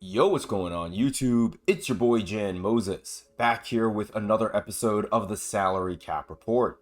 Yo, what's going on YouTube? It's your boy Jan Moses, back here with another episode of the Salary Cap Report.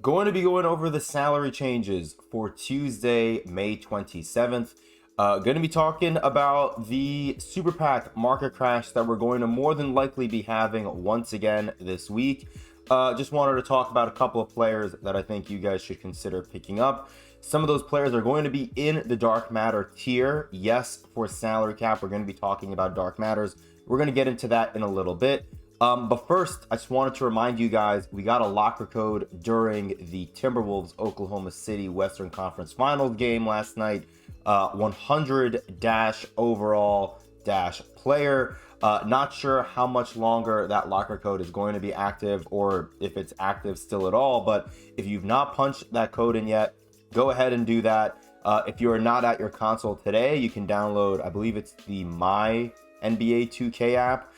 Going to be going over the salary changes for Tuesday, May 27th. Going to be talking about the Super PAC market crash that we're going to more than likely be having once again this week. Just wanted to talk about a couple of players that I think you guys should consider picking up. Some of those players are going to be in the dark matter tier. Yes, for salary cap, we're going to be talking about dark matters. We're going to get into that in a little bit. But first, I just wanted to remind you guys, we got a locker code during the Timberwolves Oklahoma City Western Conference Finals game last night. 100-overall-player. Not sure how much longer that locker code is going to be active, or if it's active still at all. But if you've not punched that code in yet, go ahead and do that. If you are not at your console today, you can download, I believe it's the My NBA 2K app.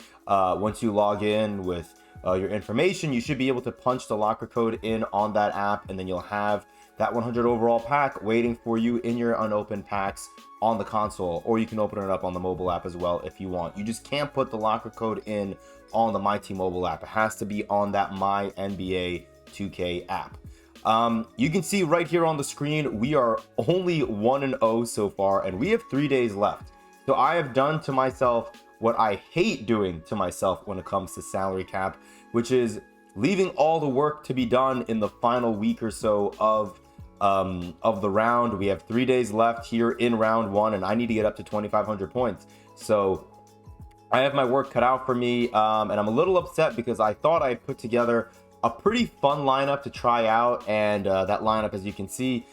Once you log in with your information, you should be able to punch the locker code in on that app, and then you'll have that 100 overall pack waiting for you in your unopened packs on the console, or you can open it up on the mobile app as well if you want. You just can't put the locker code in on the My Team mobile app. It has to be on that My NBA 2K app. You can see right here on the screen, we are only 1-0 so far, and we have 3 days left. So I have done to myself what I hate doing to myself when it comes to salary cap, which is leaving all the work to be done in the final week or so of the round. We have 3 days left here in round one, and I need to get up to 2,500 points. So I have my work cut out for me, and I'm a little upset because I thought I put together a pretty fun lineup to try out, and that lineup, as you can see,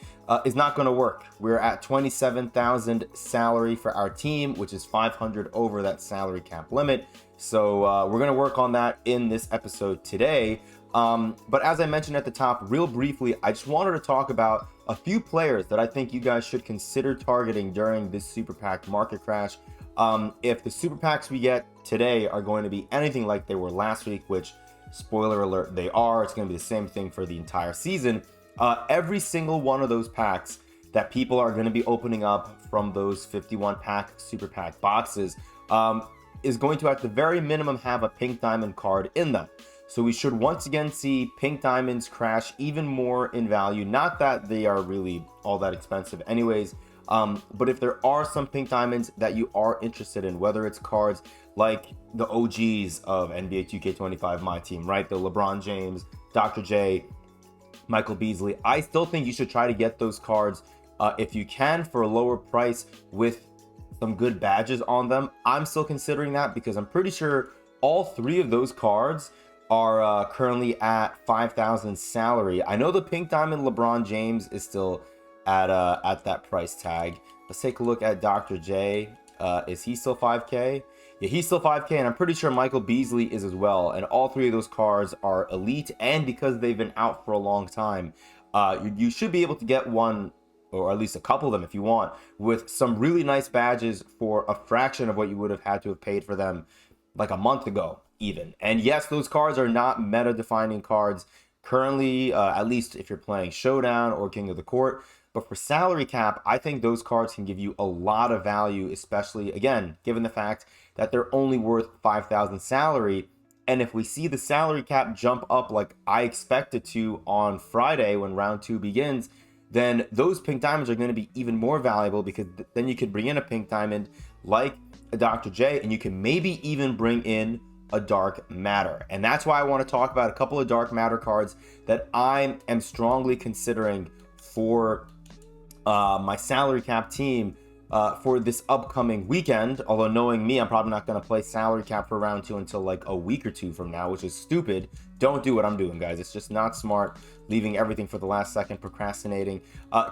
is not going to work. We're at 27,000 salary for our team, which is 500 over that salary cap limit. So we're going to work on that in this episode today. But as I mentioned at the top, real briefly, I just wanted to talk about a few players that I think you guys should consider targeting during this Super PAC market crash. If the Super PACs we get today are going to be anything like they were last week, which, spoiler alert, they are. It's going to be the same thing for the entire season. Every single one of those packs that people are going to be opening up from those 51 pack Super PAC boxes is going to, at the very minimum, have a pink diamond card in them. So we should once again see pink diamonds crash even more in value. Not that they are really all that expensive anyways, but if there are some pink diamonds that you are interested in, whether it's cards like the OGs of NBA 2K25 My Team, right? The LeBron James, Dr. J, Michael Beasley. I still think you should try to get those cards if you can for a lower price with some good badges on them. I'm still considering that because I'm pretty sure all three of those cards are currently at 5,000 salary. I know the pink diamond LeBron James is still at that price tag. Let's take a look at Dr. J. Is he still 5K? Yeah, he's still 5K, and I'm pretty sure Michael Beasley is as well. And all three of those cards are elite, and because they've been out for a long time, you should be able to get one, or at least a couple of them if you want, with some really nice badges for a fraction of what you would have had to have paid for them like a month ago even. And yes, those cards are not meta defining cards currently, at least if you're playing Showdown or King of the Court. But for salary cap, I think those cards can give you a lot of value, especially, again, given the fact that they're only worth 5,000 salary. And if we see the salary cap jump up like I expect it to on Friday when round two begins, then those pink diamonds are going to be even more valuable, because then you could bring in a pink diamond like a Dr. J, and you can maybe even bring in a dark matter. And that's why I want to talk about a couple of dark matter cards that I am strongly considering for my salary cap team for this upcoming weekend. Although, knowing me, I'm probably not going to play salary cap for round two until like a week or two from now, which is stupid. Don't do what I'm doing, guys. It's just not smart, leaving everything for the last second, procrastinating.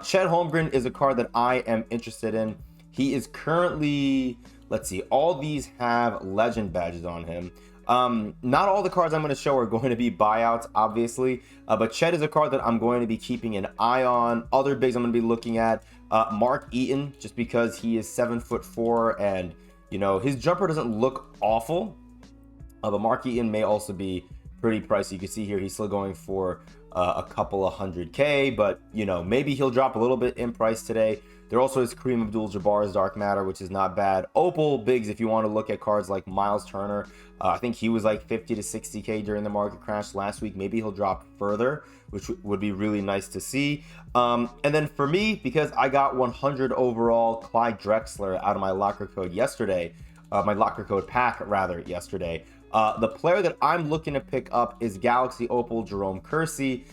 Chet Holmgren is a card that I am interested in. He is currently, let's see, all these have legend badges on him. Not all the cards I'm going to show are going to be buyouts, obviously, but Chet is a card that I'm going to be keeping an eye on. Other bigs I'm going to be looking at, Mark Eaton, just because he is 7'4", and you know his jumper doesn't look awful, but Mark Eaton may also be pretty pricey. You can see here he's still going for a couple of 100K, but you know, maybe he'll drop a little bit in price today. There also is Kareem Abdul-Jabbar's Dark Matter, which is not bad. Opal bigs, if you want to look at cards like Miles Turner, I think he was like 50 to 60K during the market crash last week. Maybe he'll drop further, which would be really nice to see. And then for me, because I got 100 overall Clyde Drexler out of my locker code yesterday, my locker code pack rather yesterday, the player that I'm looking to pick up is Galaxy Opal Jerome Kersey,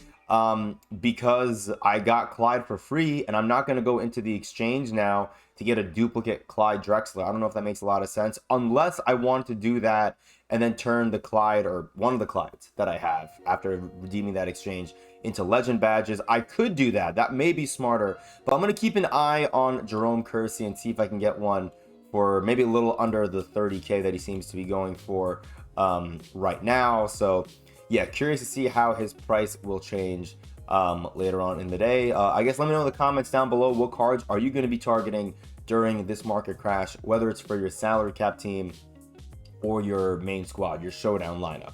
because I got Clyde for free, and I'm not going to go into the exchange now to get a duplicate Clyde Drexler. I don't know if that makes a lot of sense, unless I want to do that and then turn the Clyde, or one of the Clydes that I have after redeeming that exchange, into legend badges. I could do that. That may be smarter, but I'm going to keep an eye on Jerome Kersey and see if I can get one for maybe a little under the 30K that he seems to be going for right now. So yeah, curious to see how his price will change later on in the day. I guess let me know in the comments down below, what cards are you going to be targeting during this market crash, whether it's for your salary cap team or your main squad, your showdown lineup.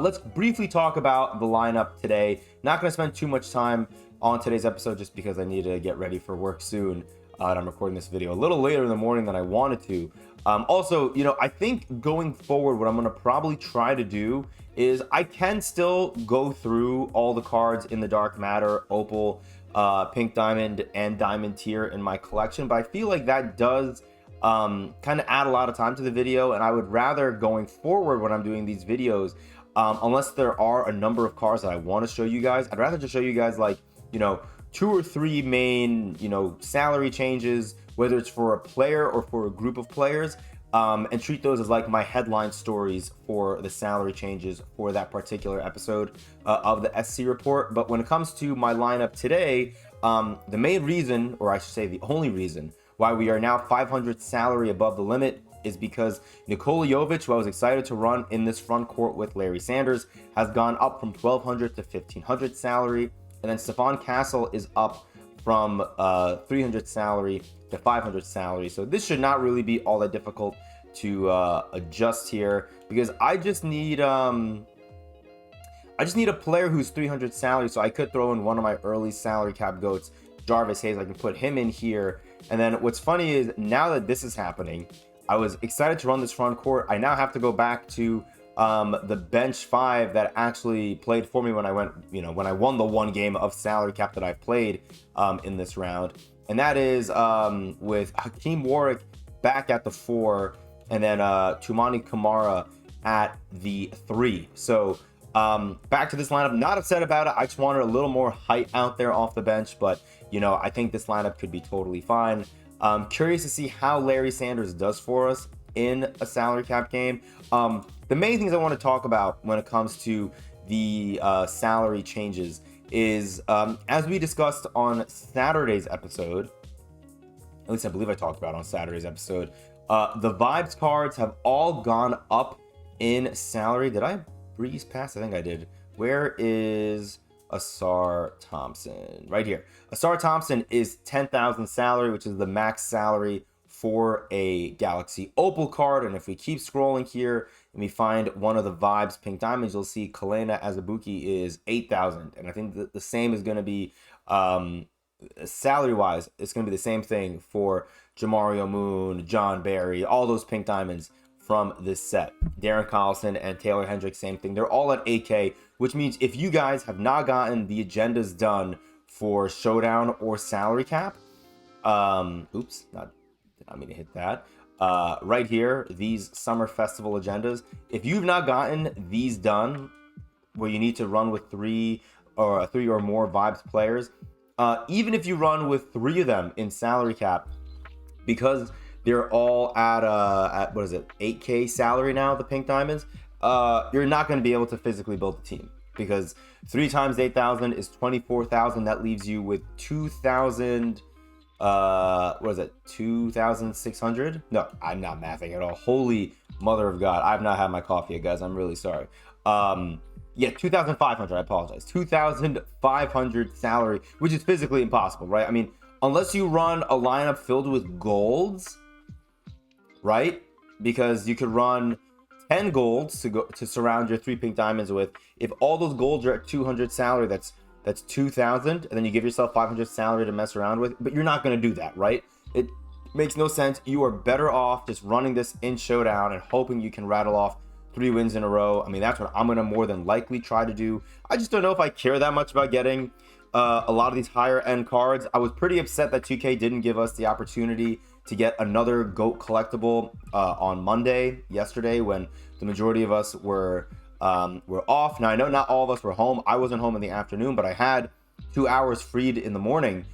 Let's briefly talk about the lineup today. Not going to spend too much time on today's episode just because I need to get ready for work soon. And I'm recording this video a little later in the morning than I wanted to. Also, you know, I think going forward, what I'm going to probably try to do is I can still go through all the cards in the Dark Matter, Opal, Pink Diamond, and Diamond tier in my collection, but I feel like that does kind of add a lot of time to the video, and I would rather, going forward when I'm doing these videos, unless there are a number of cards that I want to show you guys, I'd rather just show you guys, like, you know, 2 or 3 main, you know, salary changes, whether it's for a player or for a group of players, and treat those as like my headline stories for the salary changes for that particular episode of the SC report. But when it comes to my lineup today, the main reason, or I should say the only reason, why we are now 500 salary above the limit is because Nikola Jovic, who I was excited to run in this front court with Larry Sanders, has gone up from 1,200 to 1,500 salary. And then Stephon Castle is up from 300 salary to 500 salary. So this should not really be all that difficult to adjust here, because I just need a player who's 300 salary. So I could throw in one of my early salary cap goats, Jarvis Hayes. I can put him in here. And then what's funny is, now that this is happening, I was excited to run this front court. I now have to go back to the bench 5 that actually played for me when I went, you know, when I won the one game of salary cap that I've played in this round. And that is with Hakeem Warwick back at the 4, and then Tumani Kamara at the 3. So back to this lineup. Not upset about it. I just wanted a little more height out there off the bench, but you know, I think this lineup could be totally fine. Curious to see how Larry Sanders does for us in a salary cap game. The main things I want to talk about when it comes to the salary changes is, as we discussed on Saturday's episode, at least I believe I talked about on Saturday's episode, the vibes cards have all gone up in salary. Did I breeze past? I think I did. Where is Asar Thompson? Right here. Asar Thompson is 10,000 salary, which is the max salary for a Galaxy Opal card. And if we keep scrolling here and we find one of the vibes Pink Diamonds, you'll see Kalena Azubuike is 8,000. And I think the same is going to be salary wise, it's going to be the same thing for Jamario Moon, John Barry, all those Pink Diamonds from this set. Darren Collison and Taylor Hendricks, same thing. They're all at 8K, which means if you guys have not gotten the agendas done for Showdown or Salary Cap, oops, not did not mean to hit that. Right here, these Summer Festival agendas. If you've not gotten these done, where you need to run with 3 or more vibes players, even if you run with 3 of them in Salary Cap, because they're all at what is it, 8K salary now, the Pink Diamonds, you're not going to be able to physically build a team, because 3 times 8,000 is 24,000. That leaves you with 2,000. What is it, 2,600? No, I'm not mathing at all. Holy mother of God, I've not had my coffee yet, guys. I'm really sorry. Yeah, 2,500. I apologize. 2,500 salary, which is physically impossible, right? I mean, unless you run a lineup filled with golds, right? Because you could run 10 golds to surround your 3 Pink Diamonds with. If all those golds are at 200 salary, that's That's 2,000, and then you give yourself 500 salary to mess around with. But you're not going to do that, right? It makes no sense. You are better off just running this in Showdown and hoping you can rattle off 3 wins in a row. I mean, that's what I'm going to more than likely try to do. I just don't know if I care that much about getting a lot of these higher end cards. I was pretty upset that 2K didn't give us the opportunity to get another GOAT collectible on Monday, yesterday, when the majority of us were off. Now, I know not all of us were home. I wasn't home in the afternoon, but I had 2 hours freed in the morning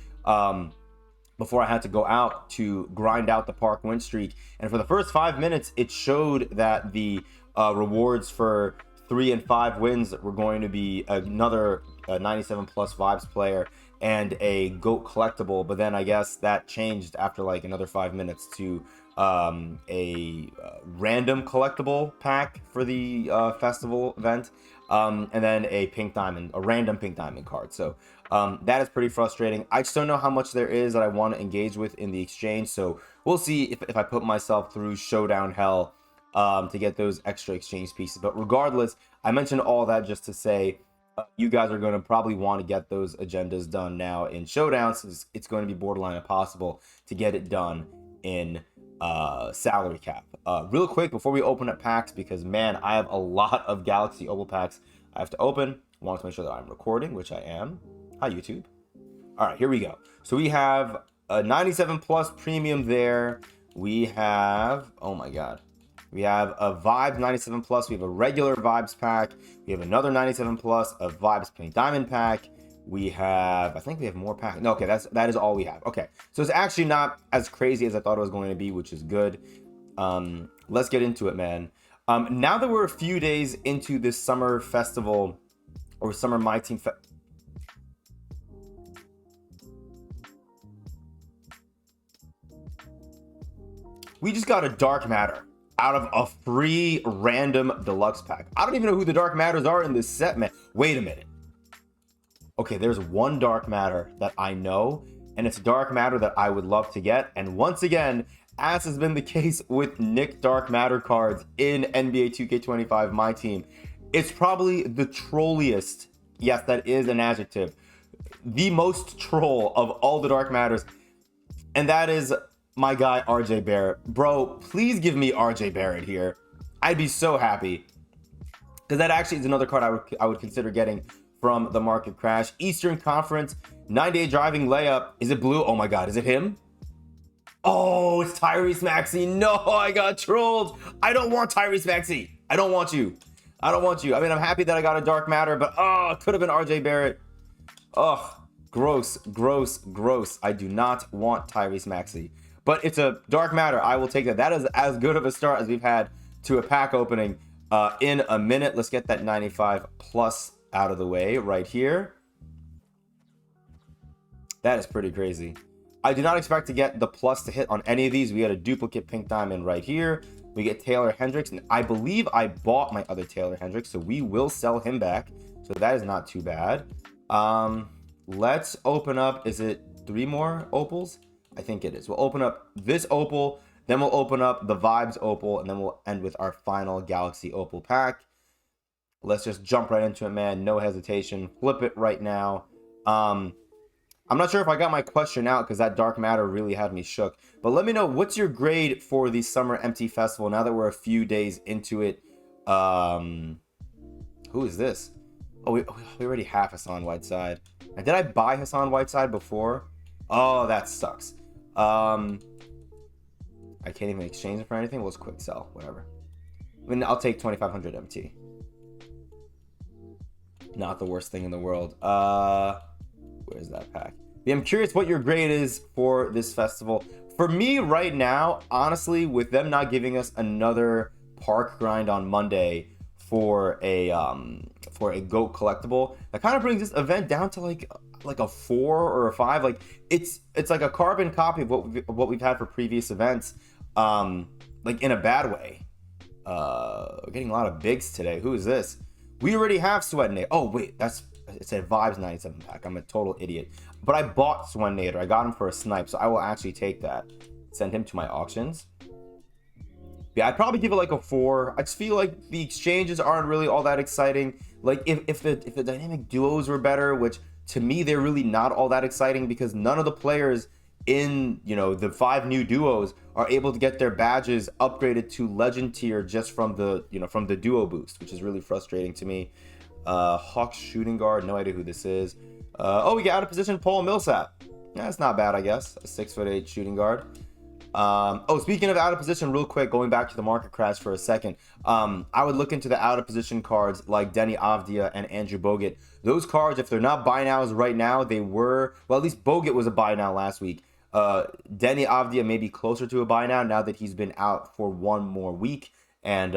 before I had to go out to grind out the park win streak. And for the first 5 minutes, it showed that the rewards for 3 and 5 wins were going to be another 97 plus vibes player and a GOAT collectible. But then I guess that changed after like another 5 minutes to a random collectible pack for the festival event, and then a random pink diamond card. So that is pretty frustrating. I just don't know how much there is that I want to engage with in the exchange. So we'll see if I put myself through showdown hell to get those extra exchange pieces. But regardless, I mentioned all that just to say you guys are going to probably want to get those agendas done now in showdown, since it's going to be borderline impossible to get it done in salary cap. Real quick before we open up packs, because man, I have a lot of Galaxy Opal packs I have to open. I want to make sure that I'm recording, which I am. Hi YouTube. All right, here we go. So we have a 97 plus premium there. We have, oh my god, we have a Vibes 97 plus. We have a regular Vibes pack. We have another 97 plus, a Vibes Pink Diamond pack. We have, I think we have more packs. No, okay, that is all we have. Okay, so it's actually not as crazy as I thought it was going to be, which is good. Let's get into it, man. Now that we're a few days into this summer festival or summer My Team we just got a Dark Matter out of a free random deluxe pack. I don't even know who the Dark Matters are in this set, man. Wait a minute. Okay, there's one Dark Matter that I know, and it's a Dark Matter that I would love to get. And once again, as has been the case with Nick Dark Matter cards in NBA 2K25 My Team, it's probably the trolliest, yes, that is an adjective, the most troll of all the Dark Matters, and that is my guy RJ Barrett. Bro, please give me RJ Barrett here. I'd be so happy, because that actually is another card I would consider getting from the market crash. Eastern Conference 9-day driving layup. Is it blue? Oh my god, is it him? Oh, it's Tyrese Maxey. No, I got trolled. I don't want Tyrese Maxey. I don't want you. I mean, I'm happy that I got a Dark Matter, but it could have been RJ Barrett. Gross. I do not want Tyrese Maxey. But it's a Dark Matter. I will take that. That is as good of a start as we've had to a pack opening in a minute. Let's get that 95 plus out of the way right here. That is pretty crazy. I do not expect to get the plus to hit on any of these. We had a duplicate pink diamond right here. We get Taylor Hendricks, and I believe I bought my other Taylor Hendricks, so we will sell him back. So that is not too bad. Let's open up, is it 3 more opals? I think it is. We'll open up this opal, then we'll open up the Vibes opal, and then we'll end with our final Galaxy Opal pack. Let's just jump right into it, man. No hesitation. Flip it right now. I'm not sure if I got my question out, because that Dark Matter really had me shook. But let me know, what's your grade for the Summer MT Festival now that we're a few days into it? Who is this? Oh, we already have Hassan Whiteside. And did I buy Hassan Whiteside before? Oh, that sucks. I can't even exchange it for anything. Well, let's quick sell, whatever. I mean, I'll take 2,500 MT. Not the worst thing in the world. Where's that pack? Yeah, I'm curious what your grade is for this festival. For me right now, honestly, with them not giving us another park grind on Monday for a GOAT collectible, that kind of brings this event down to like a 4 or a 5. Like it's like a carbon copy of what we've had for previous events, like in a bad way. We're getting a lot of bigs today. Who is this? We already have Sweatinator. Oh wait, it's a Vibes 97 pack. I'm a total idiot. But I bought Sweatinator. I got him for a snipe, so I will actually take that. Send him to my auctions. Yeah, I'd probably give it like a 4. I just feel like the exchanges aren't really all that exciting. Like if the dynamic duos were better, which to me, they're really not all that exciting because none of the players in, the 5 new duos are able to get their badges upgraded to legend tier just from the duo boost, which is really frustrating to me. Hawks shooting guard, no idea who this is. We got out of position Paul Millsap. That's not bad, I guess. A 6'8" shooting guard. Speaking of out of position, real quick, going back to the market crash for a second, I would look into the out of position cards like Denny Avdia and Andrew Bogut. Those cards, if they're not buy nows right now, they were, well, at least Bogut was a buy now last week. Denny Avdia may be closer to a buy now that he's been out for one more week, and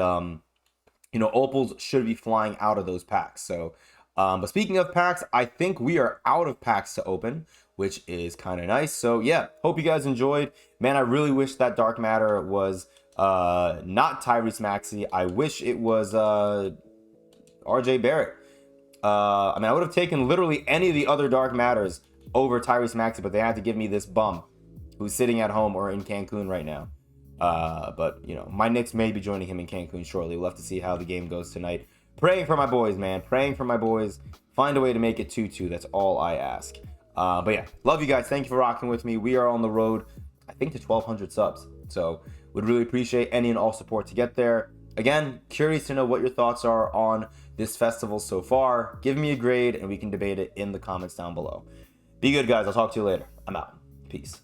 Opals should be flying out of those packs. So, but speaking of packs, I think we are out of packs to open, which is kind of nice. So yeah, hope you guys enjoyed. Man, I really wish that Dark Matter was not Tyrese Maxey. I wish it was RJ Barrett. I would have taken literally any of the other Dark Matters over Tyrese Maxey, but they had to give me this bum who's sitting at home or in Cancun right now. But my Knicks may be joining him in Cancun shortly. We'll have to see how the game goes tonight. Praying for my boys, man. Praying for my boys. Find a way to make it 2-2. That's all I ask. But yeah, love you guys. Thank you for rocking with me. We are on the road, I think, to 1,200 subs. So would really appreciate any and all support to get there. Again, curious to know what your thoughts are on this festival so far. Give me a grade and we can debate it in the comments down below. Be good, guys. I'll talk to you later. I'm out. Peace.